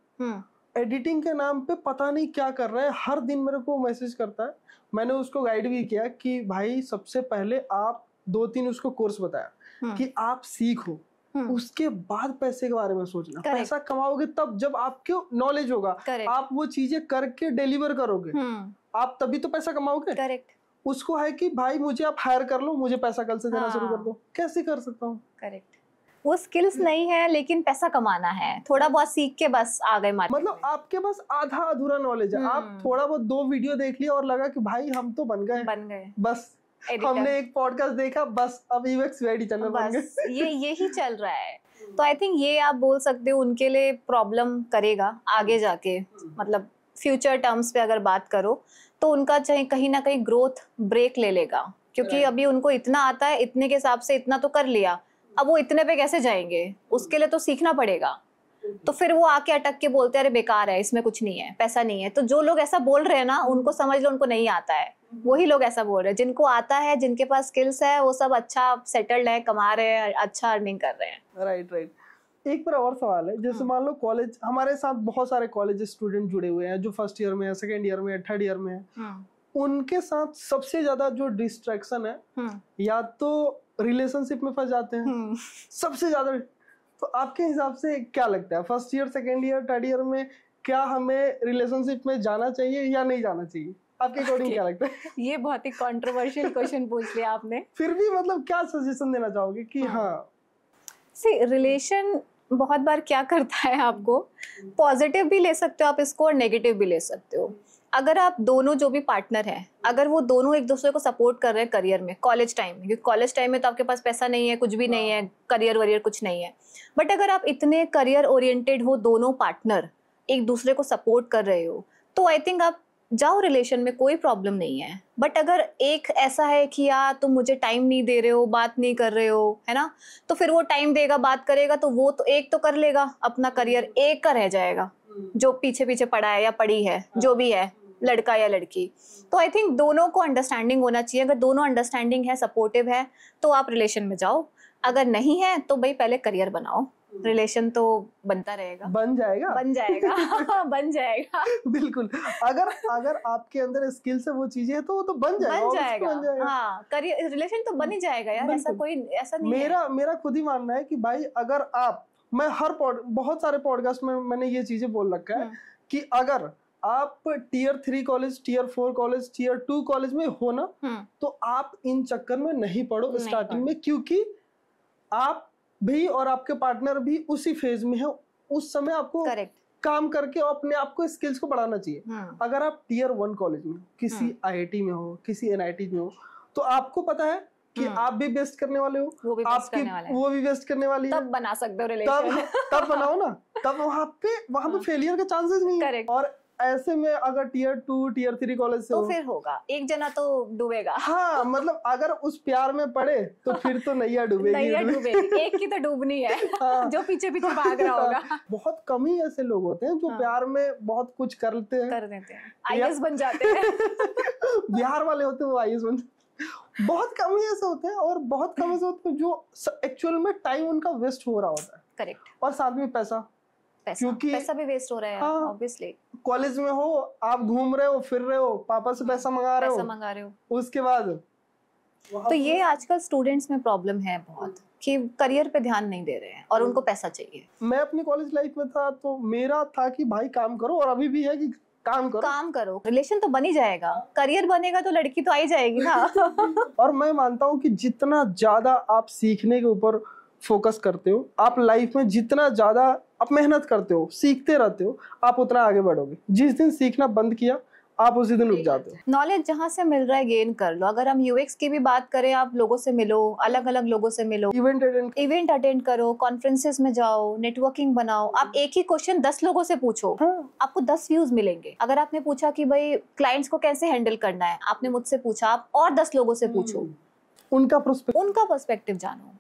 एडिटिंग के नाम पे पता नहीं क्या कर रहा है, हर दिन मेरे को मैसेज करता है। मैंने उसको गाइड भी किया कि भाई सबसे पहले आप 2-3 उसको कोर्स बताया कि आप सीखो, उसके बाद पैसे के बारे में सोचना। पैसा कमाओगे तब जब आपको नॉलेज होगा, आप वो चीजें करके डिलीवर करोगे, आप तभी तो पैसा कमाओगे। करेक्ट। उसको है कि भाई मुझे आप हायर कर लो, मुझे पैसा कल से देना शुरू कर दो। कैसे कर सकता हूँ? करेक्ट। वो स्किल्स नहीं है लेकिन पैसा कमाना है, थोड़ा बहुत सीख के बस आ गए मार्केट। मतलब आपके पास आधा अधूरा नॉलेज है, आप थोड़ा बहुत 2 वीडियो देख लिया और लगा कि भाई हम तो बन गए बस हमने एक पॉडकास्ट देखा, बस अब यूएक्स यूआई डिजाइनर बन गए। यही चल रहा है। तो आई थिंक ये आप बोल सकते हो उनके लिए प्रॉब्लम करेगा आगे जाके। मतलब फ्यूचर टर्म्स पे अगर बात करो तो उनका चाहे कहीं ना कहीं ग्रोथ ब्रेक ले लेगा, क्योंकि अभी उनको इतना आता है, इतने के हिसाब से इतना तो कर लिया, अब वो इतने पे कैसे जाएंगे? उसके लिए तो सीखना पड़ेगा। तो फिर वो आके अटक के बोलते हैं अरे बेकार है, इसमें कुछ नहीं है, पैसा नहीं है। तो जो लोग ऐसा बोल रहे हैं ना, उनको समझ लो उनको नहीं आता है, वही लोग ऐसा बोल रहे हैं। जिनको आता है, जिनके पास स्किल्स है, वो सब अच्छा सेटल्ड है, कमा रहे हैं, अच्छा अर्निंग कर रहे हैं। राइट। एक मेरा और सवाल है, जैसे मान लो कॉलेज, हमारे साथ बहुत सारे कॉलेज स्टूडेंट जुड़े हुए हैं जो फर्स्ट ईयर में है, सेकेंड ईयर में है, थर्ड ईयर में है। उनके साथ सबसे ज्यादा जो डिस्ट्रैक्शन है, या तो रिलेशनशिप में फंस जाते हैं सबसे ज्यादा। तो आपके हिसाब से क्या लगता है, first year, second year, third year में क्या हमें रिलेशनशिप में जाना चाहिए या नहीं जाना चाहिए? आपके अकॉर्डिंग क्या लगता है? ये बहुत ही कंट्रोवर्शियल क्वेश्चन पूछ लिया आपने। फिर भी मतलब क्या सजेशन देना चाहोगे कि रिलेशन बहुत बार क्या करता है, आपको पॉजिटिव भी ले सकते हो आप इसको और नेगेटिव भी ले सकते हो। अगर आप दोनों जो भी पार्टनर हैं, अगर वो दोनों एक दूसरे को सपोर्ट कर रहे हैं करियर में, कॉलेज टाइम में, क्योंकि कॉलेज टाइम में तो आपके पास पैसा नहीं है, कुछ भी नहीं है, करियर वरियर कुछ नहीं है, बट अगर आप इतने करियर ओरिएंटेड हो, दोनों पार्टनर एक दूसरे को सपोर्ट कर रहे हो, तो आई थिंक आप जाओ रिलेशन में, कोई प्रॉब्लम नहीं है। बट अगर एक ऐसा है कि यार तुम मुझे टाइम नहीं दे रहे हो, बात नहीं कर रहे हो, है ना, तो फिर वो टाइम देगा, बात करेगा, तो वो तो एक तो कर लेगा अपना करियर, एक का रह जाएगा जो पीछे पीछे पड़ा है या पड़ी है, जो भी है, लड़का या लड़की। तो आई थिंक दोनों को अंडरस्टैंडिंग होना चाहिए। अगर दोनों अंडरस्टैंडिंग है, सपोर्टिव है, तो आप रिलेशन में जाओ। अगर नहीं है तो भाई पहले करियर बनाओ, रिलेशन तो बनता रहेगा, बन जाएगा बन जाएगा बिल्कुल। अगर आपके अंदर स्किल्स है, वो चीजें है, तो वो तो बन जाएगा। हाँ, करियर रिलेशन तो बन ही जाएगा यार, ऐसा नहीं मेरा खुद ही मानना है कि भाई अगर मैं बहुत सारे पॉडकास्ट में मैंने ये चीजें बोल रखा है कि अगर आप tier 3 college, tier 4 college, tier 2 college में हो ना, तो आप इन चक्कर में नहीं पड़ो स्टार्टिंग में, क्योंकि आप भी और आपके पार्टनर भी उसी फेज में है। उस समय आपको काम करके अपने आप को स्किल्स को बढ़ाना चाहिए। अगर आप टियर 1 कॉलेज में, किसी IIT में हो, किसी NIT में हो, तो आपको पता है कि आप भी बेस्ट करने वाले हो, वो भी बेस्ट करने वाली है, तब बना सकते हो रिलेशन। तब बनाओ ना, तब वहाँ पे फेलियर का चांसेस नहीं है। और ऐसे में अगर टियर 2, टियर 3 कॉलेज से तो फिर होगा, एक जना तो डूबेगा। हाँ, मतलब अगर उस प्यार में पड़े तो फिर तो नैया डूबेगी। एक की तो डूबनी है। हाँ। जो पीछे पीछे भाग रहा होगा। बहुत कम ही ऐसे लोग होते हैं जो प्यार में बहुत कुछ कर देते हैं, IAS बन जाते हैं। बिहार वाले होते हैं वो IAS बन, बहुत कम ही ऐसे होते हैं। और बहुत कम ऐसे होते हैं जो एक्चुअल में टाइम उनका वेस्ट हो रहा होता है। करेक्ट। और साथ में पैसा, क्योंकि पैसा भी वेस्ट हो रहा है ऑब्वियसली। कॉलेज में हो, आप घूम रहे हो, फिर रहे हो, पापा से पैसा मंगा रहे हो, उसके बाद तो ये आजकल स्टूडेंट्स में प्रॉब्लम है बहुत, कि करियर पे ध्यान नहीं दे रहे हैं और उनको पैसा चाहिए। मैं अपनी कॉलेज लाइफ में था तो मेरा था कि भाई काम करो, और अभी भी है कि काम करो। रिलेशन तो बन ही जाएगा, करियर बनेगा तो लड़की तो आ ही जाएगी ना। और मैं मानता हूँ कि जितना ज्यादा आप सीखने के ऊपर फोकस करते हो, आप लाइफ में जितना ज्यादा आप मेहनत करते हो, सीखते रहते हो, आप उतना आगे बढ़ोगे। जिस दिन सीखना बंद किया आप उसी दिन रुक जाते हो। नॉलेज जहाँ से मिल रहा है गेन कर लो। अगर हम यूएक्स की भी बात करें, आप लोगों से मिलो, अलग अलग लोगों से मिलो, इवेंट अटेंड करो, कॉन्फ्रेंसेस में जाओ, नेटवर्किंग बनाओ। आप एक ही क्वेश्चन 10 लोगों से पूछो, आपको 10 व्यूज मिलेंगे। अगर आपने पूछा कि भाई क्लाइंट्स को कैसे हैंडल करना है, आपने मुझसे पूछा, आप और 10 लोगों से पूछो, उनका पर्सपेक्टिव जानो।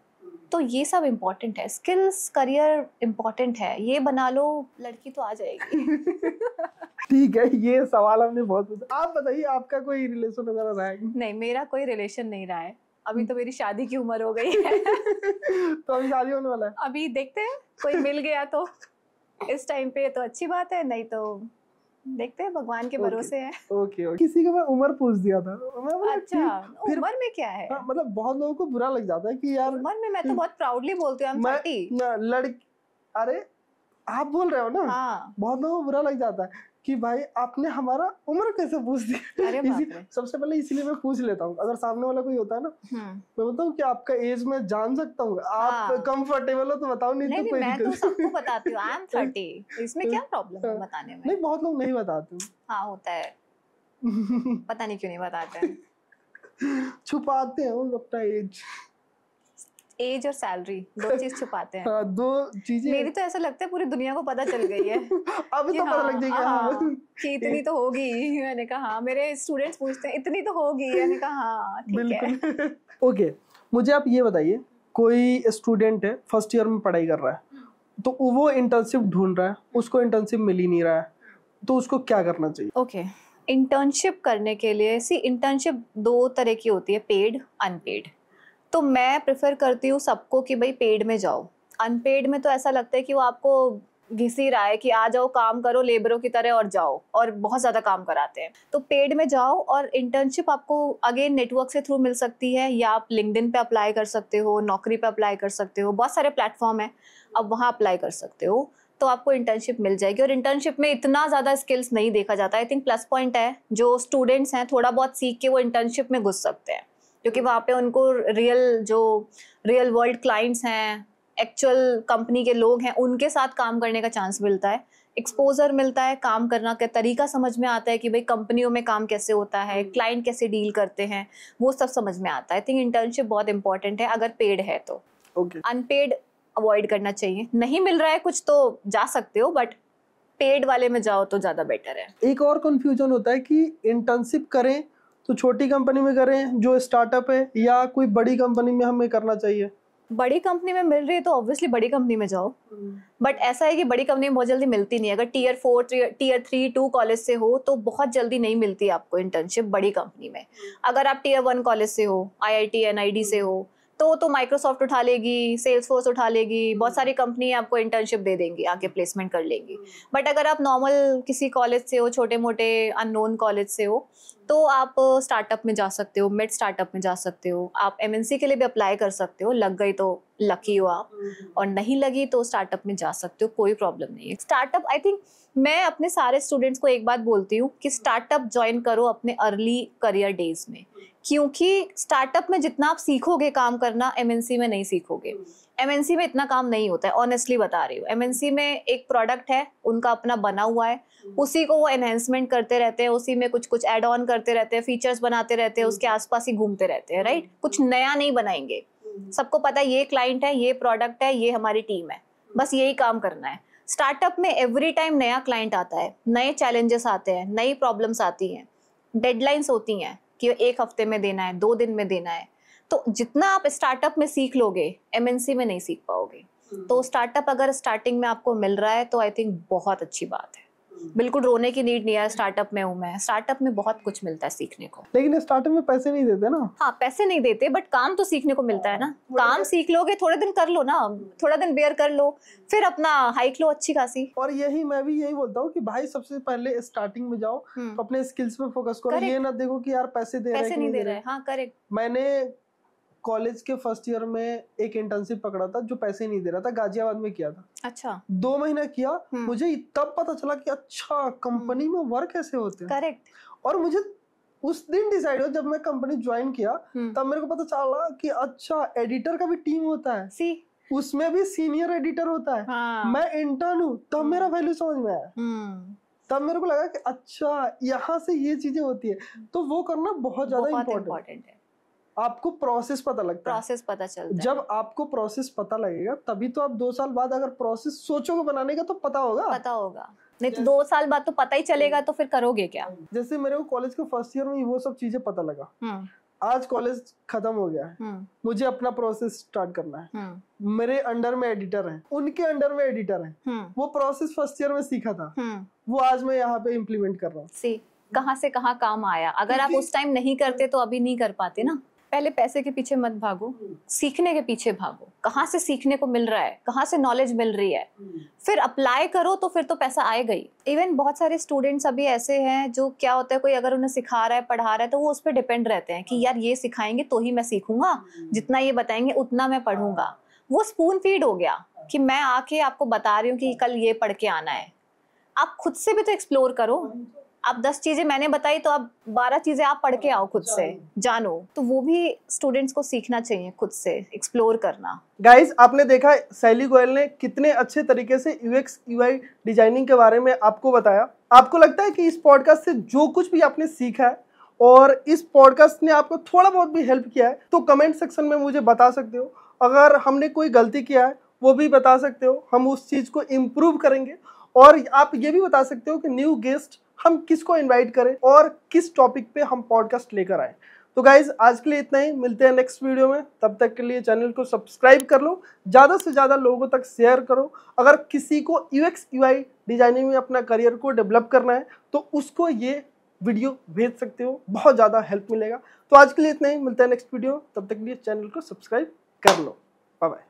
तो ये सब इम्पोर्टेंट है। स्किल्स, करियर इम्पोर्टेंट है, ये बना लो, लड़की तो आ जाएगी। ठीक है, ये सवाल हमने बहुत पूछा। आप बताइए, आपका कोई रिलेशन वगैरह रहा है? नहीं, मेरा कोई रिलेशन नहीं रहा है। अभी तो मेरी शादी की उम्र हो गई है। तो अभी शादी होने वाला है? अभी देखते हैं, कोई मिल गया तो इस टाइम पे तो अच्छी बात है, नहीं तो देखते हैं, भगवान के भरोसे है। ओके। किसी को मैं उम्र पूछ दिया था। अच्छा, उम्र में क्या है? मतलब बहुत लोगों को बुरा लग जाता है कि यार उम्र में मैं तो बहुत प्राउडली बोलती हूँ, I'm 30। लड़की, अरे आप बोल रहे हो ना? हाँ। बहुत लोगों को बुरा लग जाता है कि भाई आपने हमारा उम्र कैसे पूछ दिया। सबसे पहले इसलिए मैं पूछ लेता हूँ, अगर सामने वाला कोई होता है ना, मैं बोलता हूँ कि आपका एज मैं जान सकता हूँ, आप कंफर्टेबल हो तो बताओ, नहीं तो कोई दिक्कत। मैं तो सबको बताती हूँ, I'm 30। इसमें क्या प्रॉब्लम है बताने में? नहीं, बहुत लोग नहीं बताते। हाँ, होता है। पता नहीं क्यों नहीं बताते हैं। छुपाते हैं अपना एज और सैलरी, दो चीज छुपाते हैं। हाँ, दो चीजें। मेरी तो ऐसा लगता है पूरी दुनिया को पता चल गई है। अभी तो पता लग जाएगा कि इतनी तो होगी। मैंने कहा हाँ, मेरे स्टूडेंट्स पूछते हैं इतनी तो होगी। मैंने कहा हाँ, ठीक है। ओके, मुझे आप ये बताइए, कोई स्टूडेंट है, फर्स्ट ईयर में पढ़ाई कर रहा है, तो वो इंटर्नशिप ढूंढ रहा है, उसको इंटर्नशिप मिल ही नहीं रहा है, तो उसको क्या करना चाहिए? ओके, इंटर्नशिप करने के लिए इंटर्नशिप 2 तरह की होती है, पेड, अनपेड। तो मैं प्रेफर करती हूँ सबको कि भाई पेड में जाओ। अनपेड में तो ऐसा लगता है कि वो आपको घिस ही रहा है कि आ जाओ, काम करो लेबरों की तरह और जाओ, और बहुत ज़्यादा काम कराते हैं। तो पेड में जाओ, और इंटर्नशिप आपको अगेन नेटवर्क से थ्रू मिल सकती है, या आप लिंक्डइन पे अप्लाई कर सकते हो, नौकरी पे अप्लाई कर सकते हो, बहुत सारे प्लेटफॉर्म है, अब वहाँ अप्लाई कर सकते हो, तो आपको इंटर्नशिप मिल जाएगी। और इंटर्नशिप में इतना ज़्यादा स्किल्स नहीं देखा जाता। आई थिंक प्लस पॉइंट है, जो स्टूडेंट्स हैं थोड़ा बहुत सीख के वो इंटर्नशिप में घुस सकते हैं, क्योंकि वहाँ पे उनको रियल वर्ल्ड क्लाइंट्स हैं, एक्चुअल कंपनी के लोग हैं, उनके साथ काम करने का चांस मिलता है, एक्सपोजर मिलता है, काम करना का तरीका समझ में आता है कि भाई कंपनियों में काम कैसे होता है, क्लाइंट कैसे डील करते हैं, वो सब समझ में आता है। आई थिंक इंटर्नशिप बहुत इंपॉर्टेंट है अगर पेड है तो। अनपेड अवॉइड करना चाहिए। नहीं मिल रहा है कुछ तो जा सकते हो, बट पेड वाले में जाओ तो ज़्यादा बेटर है। एक और कंफ्यूजन होता है कि इंटर्नशिप करें तो छोटी कंपनी में करें जो स्टार्टअप है, या कोई बड़ी कंपनी में हमें करना चाहिए? बड़ी कंपनी में मिल रही है तो ऑब्वियसली बड़ी कंपनी में जाओ, बट ऐसा है कि बड़ी कंपनी में बहुत जल्दी मिलती नहीं है। अगर टियर 4, टियर 3, 2 कॉलेज से हो तो बहुत जल्दी नहीं मिलती आपको इंटर्नशिप बड़ी कंपनी में। अगर आप टियर 1 कॉलेज से हो, IIT NID से हो, तो माइक्रोसॉफ्ट उठा लेगी, सेल्सफोर्स उठा लेगी, बहुत सारी कंपनी आपको इंटर्नशिप दे देंगी, आके प्लेसमेंट कर लेंगी। बट अगर आप नॉर्मल किसी कॉलेज से हो, छोटे मोटे अननोन कॉलेज से हो, तो आप स्टार्टअप में जा सकते हो, मिड स्टार्टअप में जा सकते हो, आप MNC के लिए भी अप्लाई कर सकते हो, लग गई तो लकी हो आप, और नहीं लगी तो स्टार्टअप में जा सकते हो, कोई प्रॉब्लम नहीं है। स्टार्टअप, आई थिंक मैं अपने सारे स्टूडेंट्स को एक बात बोलती हूँ कि स्टार्टअप ज्वाइन करो अपने अर्ली करियर डेज में, क्योंकि स्टार्टअप में जितना आप सीखोगे काम करना, MNC में नहीं सीखोगे। MNC में इतना काम नहीं होता है, ऑनेस्टली बता रही हूँ। MNC में एक प्रोडक्ट है, उनका अपना बना हुआ है, उसी को वो एनहेंसमेंट करते रहते हैं, उसी में कुछ ऐड ऑन करते रहते हैं, फीचर्स बनाते रहते हैं, उसके आसपास ही घूमते रहते हैं, राइट? कुछ नया नहीं बनाएंगे। सबको पता है ये क्लाइंट है, ये प्रोडक्ट है, ये हमारी टीम है, बस यही काम करना है। स्टार्टअप में एवरी टाइम नया क्लाइंट आता है, नए चैलेंजेस आते हैं, नई प्रॉब्लम्स आती हैं, डेडलाइंस होती हैं कि 1 हफ्ते में देना है, 2 दिन में देना है। तो जितना आप स्टार्टअप में सीख लोगे, MNC में नहीं सीख पाओगे। तो स्टार्टअप अगर स्टार्टिंग में आपको मिल रहा है तो आई थिंक बहुत अच्छी बात है। बिल्कुल रोने की नीड नहीं है, स्टार्टअप में हूँ मैं। स्टार्टअप में बहुत कुछ मिलता है सीखने को। लेकिन स्टार्टअप में पैसे नहीं देते ना? हाँ, पैसे नहीं देते, बट काम तो सीखने को मिलता है ना। काम सीख लोगे, थोड़े दिन कर लो ना, थोड़ा दिन बेयर कर लो, फिर अपना हाइक लो अच्छी खासी। और मैं भी यही बोलता हूँ कि भाई सबसे पहले स्टार्टिंग में जाओ, अपने स्किल्स पे फोकस करो। ये ना देखो कि यार पैसे दे रहे हैं। हाँ, करेक्ट। मैंने कॉलेज के फर्स्ट ईयर में एक इंटर्नशिप पकड़ा था जो पैसे नहीं दे रहा था, गाजियाबाद में किया था। अच्छा। 2 महीना किया, मुझे तब पता चला कि अच्छा कंपनी में वर्क कैसे होते हैं। करेक्ट। और मुझे उस दिन डिसाइड हुआ, जब मैं कंपनी ज्वाइन किया तब मेरे को पता चला कि अच्छा एडिटर का भी टीम होता है। उसमें भी सीनियर एडिटर होता है। हाँ। मैं इंटर्न हूँ, तब मेरा वैल्यू समझ में आया। तब मेरे को लगा कि अच्छा यहाँ से ये चीजें होती है। तो वो करना बहुत ज्यादा इम्पोर्टेंट है। आपको प्रोसेस पता लगता है, प्रोसेस पता चलता है। जब आपको प्रोसेस पता लगेगा तभी तो आप 2 साल बाद अगर प्रोसेस सोचोगे बनाने का तो पता होगा। नहीं तो 2 साल बाद तो पता ही चलेगा, तो फिर करोगे क्या? जैसे मेरे को कॉलेज के फर्स्ट ईयर में वो सब चीजें पता लगा। आज कॉलेज खत्म हो गया है, मुझे अपना प्रोसेस स्टार्ट करना है। मेरे अंडर में एडिटर हैं, उनके अंडर में एडिटर हैं। वो प्रोसेस फर्स्ट ईयर में सीखा था, वो आज मैं यहाँ पे इम्प्लीमेंट कर रहा हूँ। कहाँ से कहाँ काम आया। अगर आप उस टाइम नहीं करते तो अभी नहीं कर पाते ना। पहले पैसे के पीछे मत भागो, सीखने के पीछे भागो। कहाँ से सीखने को मिल रहा है, कहाँ से नॉलेज मिल रही है, फिर अप्लाई करो तो फिर तो पैसा आएगा ही। इवन बहुत सारे स्टूडेंट्स अभी ऐसे हैं जो क्या होता है, कोई अगर उन्हें सिखा रहा है, पढ़ा रहा है, तो वो उस पर डिपेंड रहते हैं कि यार ये सिखाएंगे तो ही मैं सीखूंगा, जितना ये बताएंगे उतना मैं पढ़ूंगा। वो स्पून फीड हो गया कि मैं आके आपको बता रही हूँ कि कल ये पढ़ के आना है। आप खुद से भी तो एक्सप्लोर करो। आप 10 चीजें मैंने बताई तो अब 12 चीजें आप पढ़ के आओ, खुद से जानो। तो वो भी स्टूडेंट्स को सीखना चाहिए, खुद से एक्सप्लोर करना। गाइस, आपने देखा शैली गोयल ने कितने अच्छे तरीके से यूएक्स यूआई डिजाइनिंग के बारे में आपको बताया। आपको लगता है कि इस पॉडकास्ट से जो कुछ भी आपने सीखा है और इस पॉडकास्ट ने आपको थोड़ा बहुत भी हेल्प किया है, तो कमेंट सेक्शन में मुझे बता सकते हो। अगर हमने कोई गलती किया है वो भी बता सकते हो, हम उस चीज को इम्प्रूव करेंगे। और आप ये भी बता सकते हो कि न्यू गेस्ट हम किसको इनवाइट करें और किस टॉपिक पे हम पॉडकास्ट लेकर आए। तो गाइज, आज के लिए इतना ही, मिलते हैं नेक्स्ट वीडियो में। तब तक के लिए चैनल को सब्सक्राइब कर लो, ज़्यादा से ज़्यादा लोगों तक शेयर करो। अगर किसी को यूएक्स यूआई डिजाइनिंग में अपना करियर को डेवलप करना है तो उसको ये वीडियो भेज सकते हो, बहुत ज़्यादा हेल्प मिलेगा। तो आज के लिए इतना ही, मिलते हैं नेक्स्ट वीडियो। तब तक के लिए चैनल को सब्सक्राइब कर लो। Bye bye.